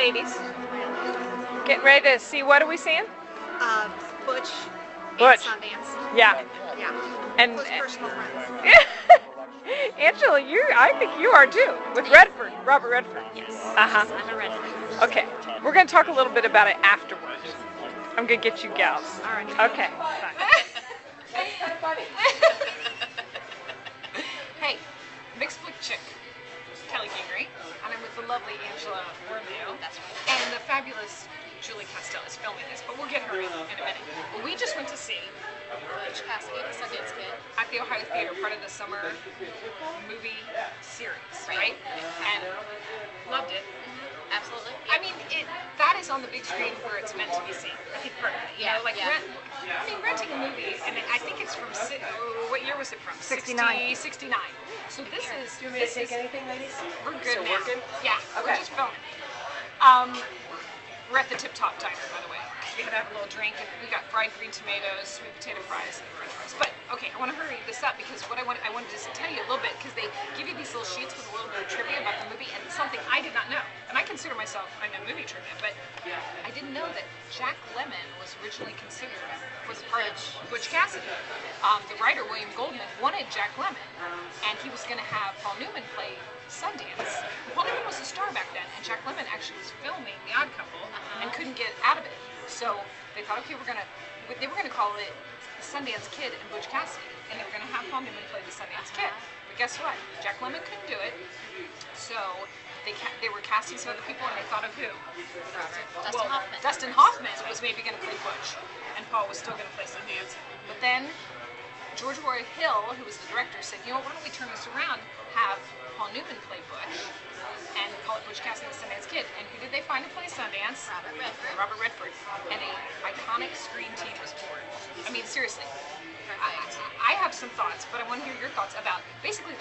ladies. Getting ready to see, what are we seeing? Butch. Butch. And Sundance. Yeah. Yeah. And Close personal friends. Angela, I think you are too, with Redford, Robert Redford. Yes. Uh-huh. I'm a Redford. Okay, we're going to talk a little bit about it afterwards. I'm going to get you gals. All right. Okay. That's kind of funny. Hey, mixed flick chick, Kelly Gingrey, and I'm with the lovely Angela Borleo. That's right. And the fabulous Julie Castell is filming this, but we'll get her in a minute. Well, we just went to see Butch Cassidy, the Sundance Kid. at the Ohio Theater, part of the summer movie series, right? And loved it. Absolutely. I mean, that is on the big screen where it's meant to be seen. I think part of it, you know, like renting a movie, and I think it's from, what year was it from? 69. 69. So this is. Do you want me to take anything, ladies? We're good Still now. working? Yeah, we're Okay. just filming. We're at the Tip Top Diner, by the way. We had to have a little drink, and we got fried green tomatoes, sweet potato fries, and french fries. But okay, I want to hurry this up because I wanted to just tell you a little bit, because they give you these little sheets with a little bit of trivia about the movie, and something I did not know. And I consider myself, I know movie trivia, but I didn't know that Jack Lemmon was originally considered for the part of Butch Cassidy. The writer, William Goldman, wanted Jack Lemmon, and he was going to have Paul Newman play Sundance. Paul Newman was a star back then, and Jack Lemmon actually was filming The Odd Couple and couldn't get out of it. So they thought, okay, they were gonna call it The Sundance Kid and Butch Cassidy, and they were gonna have Paul Newman play the Sundance Kid. But guess what? Jack Lemmon couldn't do it, so they were casting some other people, and they thought of who? Dustin Hoffman. Dustin Hoffman was maybe gonna play Butch, and Paul was still gonna play Sundance. But then George Roy Hill, who was the director, said, you know, why don't we turn this around, have Paul Newman play Butch, and call it Butch Cassidy and the Sundance Kid. And who did they find to play Sundance? Robert Redford. And an iconic screen team was born. I mean, seriously. I have some thoughts, but I want to hear your thoughts about basically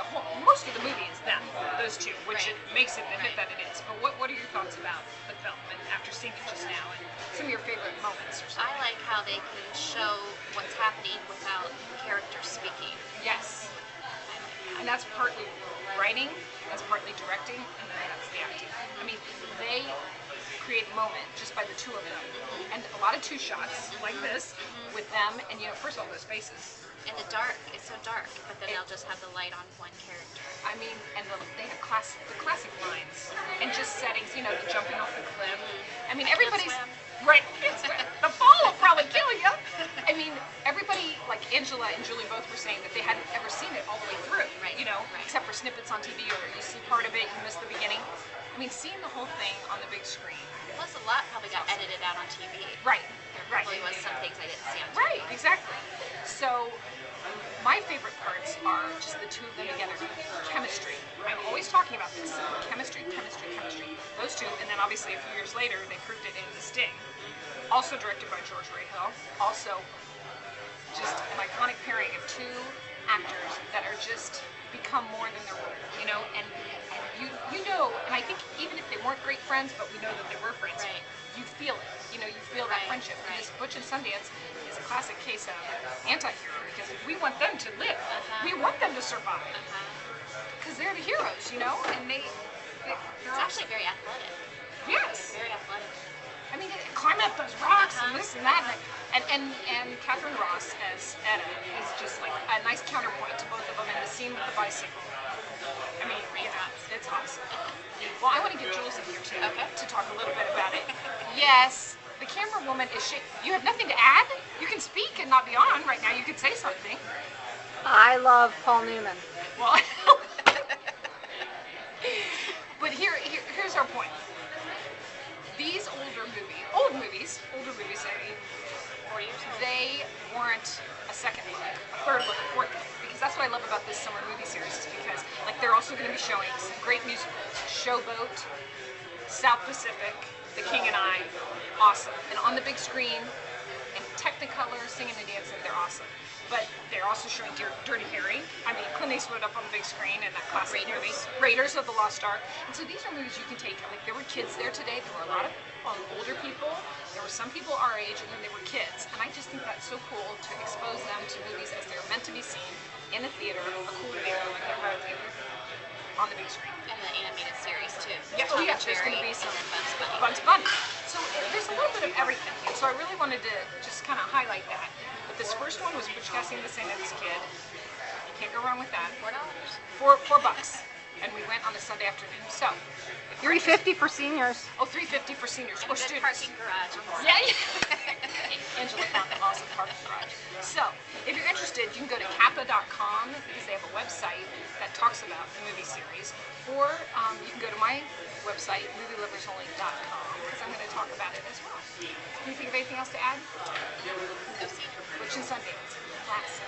most of the movie is them, those two, which it makes it the hit that it is. But what are your thoughts about the film, and after seeing it just now, and some of your favorite moments or something? I like how they can show what's happening without characters speaking. Yes. And that's partly writing, that's partly directing, and then that's the acting. I mean, they create a moment just by the two of them. And a lot of two shots like this with them, and you know, first of all, those faces. In the dark, it's so dark, but then they'll just have the light on one character. I mean, and they have the classic lines, and just settings, you know, the jumping off the cliff. I mean, everybody's, right, the fall will probably kill you. I mean, everybody, like Angela and Julie both were saying that they hadn't ever seen it all the way through, you know, except for snippets on TV, or you see part of it, you miss the beginning. I mean, seeing the whole thing on the big screen. Plus, a lot probably got edited out on TV. Right, There probably was some things I didn't see on TV. Right, exactly. So, my favorite parts are just the two of them together. Chemistry. I'm always talking about this. Chemistry, chemistry, chemistry. Those two, and then obviously a few years later, they proved it in The Sting. Also directed by George Roy Hill. Also, just an iconic pairing of two actors that are just become more than their role, you know, and you know, and I think even if they weren't great friends, but we know that they were friends, you feel it, you know, you feel that friendship. And this Butch and Sundance is a classic case of anti-hero, because we want them to live, we want them to survive, because they're the heroes, you know, and they're actually very athletic. Yes. Very athletic. I mean, climb up those rocks and this and that, and Catherine Ross as Etta is just like a nice counterpoint to both of them in the scene with the bicycle. I mean, it's awesome. Well, I want to get Jules in here too to talk a little bit about it. Yes, the camera woman is you have nothing to add? You can speak and not be on right now. You could say something. I love Paul Newman. Well, but here's our point. These older movies, I mean, 40 years old, they warrant a second look, a third look, a fourth look, because that's what I love about this summer movie series, is because like they're also going to be showing some great musicals, Showboat, South Pacific, The King and I, awesome, and on the big screen, in Technicolor, singing and dancing, they're awesome. But they're also showing Dirty Harry. I mean, Clint Eastwood up on the big screen in that classic movie, Raiders of the Lost Ark. And so these are movies you can take. Like, there were kids there today. There were a lot of older people. There were some people our age, and then there were kids. And I just think that's so cool to expose them to movies as they're meant to be seen in a theater, a cool theater like the Ohio Theater. on the big screen. And the animated series too. Yeah, oh yeah, there's going to be some Bugs Bunny. So there's a little bit of everything. And so I really wanted to just kind of highlight that. But this first one was Butch, Cassidy and the Sundance Kid. You can't go wrong with that. $4. And we went on a Sunday afternoon. So, $3.50 for seniors. oh, $3.50 for seniors or Good students. parking garage. Yeah, yeah. Angela found the awesome parking garage. So, if you're interested, you can go to CAPA.com because they have a website that talks about the movie series, or you can go to my website, movieloversonly.com, because I'm going to talk about it as well. Can you think of anything else to add? Go see it. Butch and Sundance. Classic.